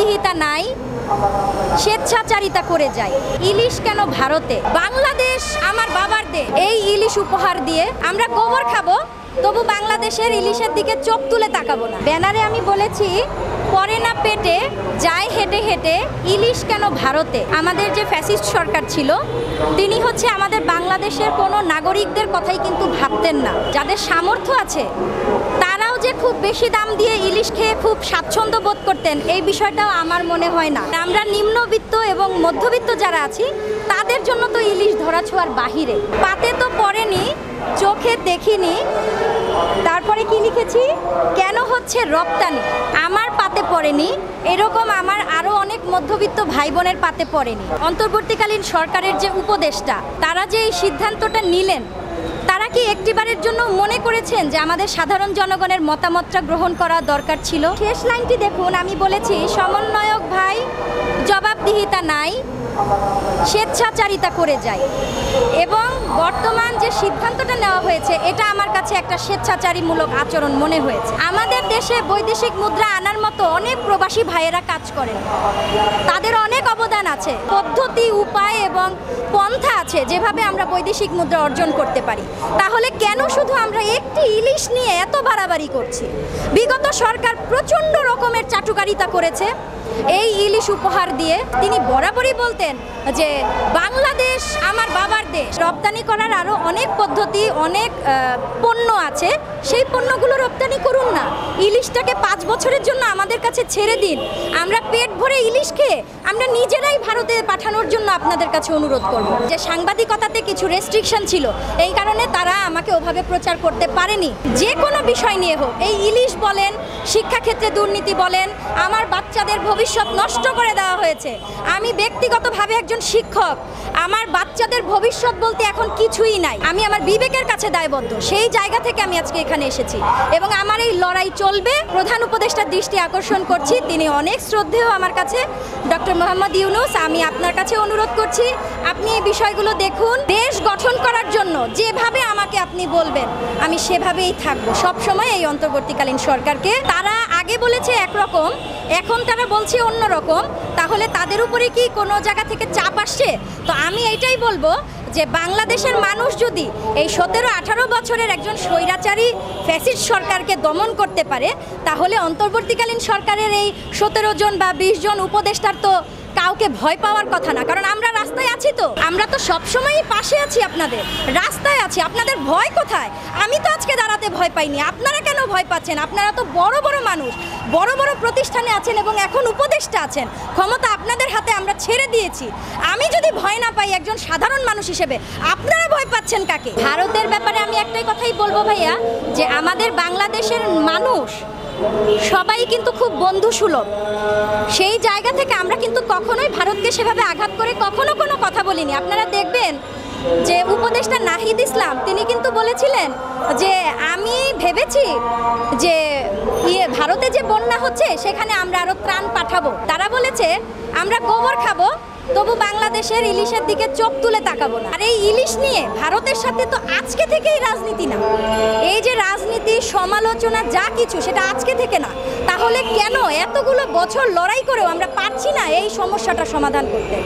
জবাবদিহিতা নাই, স্বেচ্ছাচারিতা করে যায়। ইলিশ কেন ভারতে? বাংলাদেশ আমার বাবার দেশ। এই ইলিশ উপহার দিয়ে আমরা গোবর খাবো, তবু বাংলাদেশের ইলিশের দিকে চোখ তুলে তাকাবো না। ব্যানারে আমি বলেছি পরে না পেটে, যায় হেঁটে হেঁটে, ইলিশ কেন ভারতে? আমাদের যে ফ্যাসিস্ট সরকার ছিল তিনি হচ্ছে আমাদের বাংলাদেশের কোনো নাগরিকদের কথাই কিন্তু ভাবতেন না। যাদের সামর্থ্য আছে তারাও যে খুব বেশি দাম দিয়ে ইলিশ খেয়ে খুব স্বাচ্ছন্দ্য বোধ করতেন, এই বিষয়টাও আমার মনে হয় না। আমরা নিম্নবিত্ত এবং মধ্যবিত্ত যারা আছি তাদের জন্য তো ইলিশ ধরাছোঁয়ার বাহিরে। পাতে তো পড়েনি, চোখে দেখিনি, তারপরে কি লিখেছি, কেন হচ্ছে রপ্তানি? আমার পাতে পড়েনি, এরকম আমার আরও অনেক মধ্যবিত্ত ভাই বোনের পাতে পড়েনি। অন্তর্বর্তীকালীন সরকারের যে উপদেষ্টা তারা যে এই সিদ্ধান্তটা নিলেন, তারা কি একটিবারের জন্য মনে করেছেন যে আমাদের সাধারণ জনগণের মতামতটা গ্রহণ করা দরকার ছিল? শেষ লাইনটি দেখুন, আমি বলেছি সমন্বয়ক ভাই জবাবদিহিতা নাই, স্বেচ্ছাচারিতা করে যায়। এবং বর্তমান যে সিদ্ধান্তটা নেওয়া হয়েছে এটা আমার কাছে একটা স্বেচ্ছাচারীমূলক আচরণ মনে হয়েছে। আমাদের দেশে বৈদেশিক মুদ্রা আনার মতো অনেক প্রবাসী ভাইয়েরা কাজ করেন, তাদের অনেক অবদান আছে, পদ্ধতি, উপায় এবং পন্থা আছে যেভাবে আমরা বৈদেশিক মুদ্রা অর্জন করতে পারি। তাহলে কেন শুধু আমরা একটি ইলিশ নিয়ে এত বাড়াবাড়ি করছি? বিগত সরকার প্রচণ্ড রকমের চাটুকারিতা করেছে এই ইলিশ উপহার দিয়ে। তিনি বরাবরই বলতেন যে বাংলাদেশ আমার বাবার দেশ, রপ্তানি করার আরও অনেক পদ্ধতি, অনেক পণ্য আছে, সেই পণ্যগুলো রপ্তানি করুন না, ইলিশটাকে 5 বছরের জন্য আমাদের কাছে ছেড়ে দিন। আমরা পেট ভরে ইলিশ খেয়ে আমরা নিজেরাই ভারতে পাঠানোর জন্য আপনাদের কাছে অনুরোধ করব। যে সাংবাদিকতাতে কিছু রেস্ট্রিকশন ছিল, এই কারণে তারা আমাকে ওভাবে প্রচার করতে পারেনি। যে কোনো বিষয় নিয়ে হোক, এই ইলিশ বলেন, শিক্ষাক্ষেত্রে দুর্নীতি বলেন, আমার বাচ্চাদের ভবিষ্যৎ নষ্ট করে দেওয়া হয়েছে। আমি ব্যক্তিগতভাবে একজন শিক্ষক, আমার বাচ্চাদের ভবিষ্যৎ বলতে এখন কিছুই নাই। আমি আমার বিবেকের কাছে দায়বদ্ধ, সেই জায়গা থেকে আমি আজকে এখানে এসেছি এবং আমার এই লড়াই চলবে। প্রধান উপদেষ্টার দৃষ্টি আকর্ষণ করছি, তিনি অনেক শ্রদ্ধেয় আমার কাছে, ডক্টর মোহাম্মদ ইউনূস। আমি আপনার কাছে অনুরোধ করছি আপনি এই বিষয়গুলো দেখুন। দেশ গঠন করার জন্য যেভাবে আমাকে আপনি বলবেন আমি সেভাবেই থাকবো সবসময় এই অন্তর্বর্তীকালীন সরকারকে। তারা আগে বলেছে একরকম, এখন তারা বলছে অন্যরকম, তাহলে তাদের উপরে কি কোনো জায়গা থেকে চাপ আসছে? তো আমি এইটাই বলবো যে বাংলাদেশের মানুষ যদি এই 17-18 বছরের একজন স্বৈরাচারী ফ্যাসিস্ট সরকারকে দমন করতে পারে, তাহলে অন্তর্বর্তীকালীন সরকারের এই 17 জন বা 20 জন উপদেষ্টার তো কাউকে ভয় পাওয়ার কথা না। কারণ আমরা রাস্তায় আছি, তো আমরা তো সবসময়ই পাশে আছি, আপনাদের রাস্তায় আছি, আপনাদের ভয় কোথায়? আমি তো আজকে দাঁড়াতে ভয় পাইনি, আপনারা কেন ভয় পাচ্ছেন? আপনারা তো বড় বড় মানুষ, বড় বড় প্রতিষ্ঠানে আছেন এবং এখন উপদেষ্টা আছেন, ক্ষমতা আপনাদের হাতে আমরা ছেড়ে দিয়েছি। আমি যদি ভয় না পাই একজন সাধারণ মানুষ হিসেবে, আপনারা ভয় পাচ্ছেন কাকে? ভারতের ব্যাপারে আমি একটাই কথাই বলবো ভাইয়া, যে আমাদের বাংলাদেশের মানুষ সবাই কিন্তু খুব বন্ধুসুলভ। সেই জায়গা থেকে আমরা কিন্তু কখনোই ভারতকে সেভাবে আঘাত করে কখনো কোনো কথা বলিনি। আপনারা দেখবেন যে উপদেষ্টা নাহিদ ইসলাম তিনি কিন্তু বলেছিলেন যে আমি ভেবেছি যে ভারতে যে বন্যা হচ্ছে সেখানে আমরা আরও ত্রাণ পাঠাবো। তারা বলেছে আমরা গোবর খাবো, তবু বাংলাদেশের ইলিশের দিকে চোখ তুলে তাকাবো না। আর এই ইলিশ নিয়ে ভারতের সাথে তো আজকে থেকেই রাজনীতি না, এই যে রাজনীতি, সমালোচনা যা কিছু, সেটা আজকে থেকে না। তাহলে কেন এতগুলো বছর লড়াই করেও আমরা পারছি না এই সমস্যাটা সমাধান করতে?